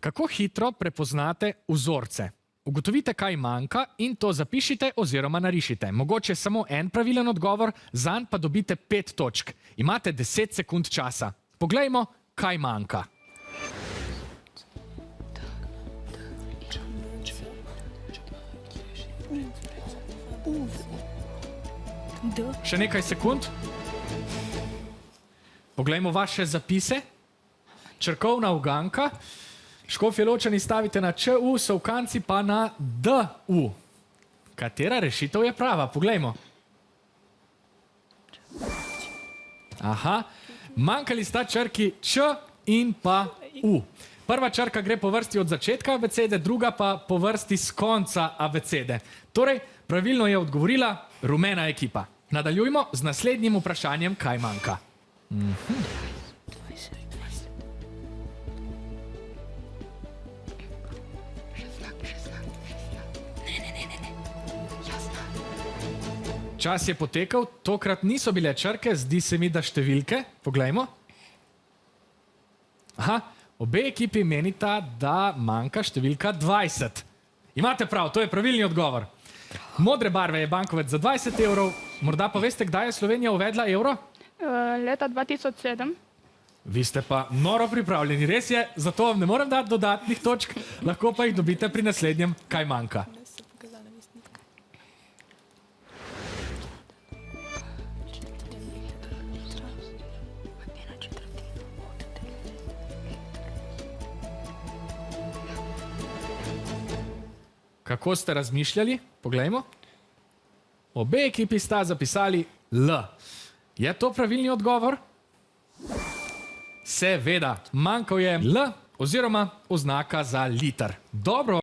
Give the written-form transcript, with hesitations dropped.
Kako hitro prepoznate vzorce? Ugotovite, kaj manjka in to zapišite oziroma narišite. Mogoče samo en pravilen odgovor, zanj pa dobite 5 točk. Imate 10 sekund časa. Poglejmo, kaj manjka. Še nekaj sekund. Poglejmo vaše zapise. Črkovna uganka. Škofje Ločani stavite na ČU, Solkanci pa na DU. Katera rešitev je prava? Poglejmo. Aha, manjkali sta črki Č in pa U. Prva črka gre po vrsti od začetka abecede, druga pa po vrsti s konca abecede. Torej, pravilno je odgovorila rumena ekipa. Nadaljujmo z naslednjim vprašanjem, kaj manjka. Čas je potekal, tokrat niso bile črke, zdi se mi, da številke. Poglejmo. Aha, obe ekipi menita, da manjka številka 20. Imate prav, to je pravilni odgovor. Modre barve je bankovec za 20 evrov. Morda pa veste, kdaj je Slovenija uvedla evro? Leta 2007. Vi ste pa noro pripravljeni, res je, zato vam ne morem dati dodatnih točk, lahko pa jih dobite pri naslednjem, kaj manjka. Kako ste razmišljali? Poglejmo. Obe ekipi sta zapisali L. Je to pravilni odgovor? Seveda, manjkal je L oziroma oznaka za liter. Dobro.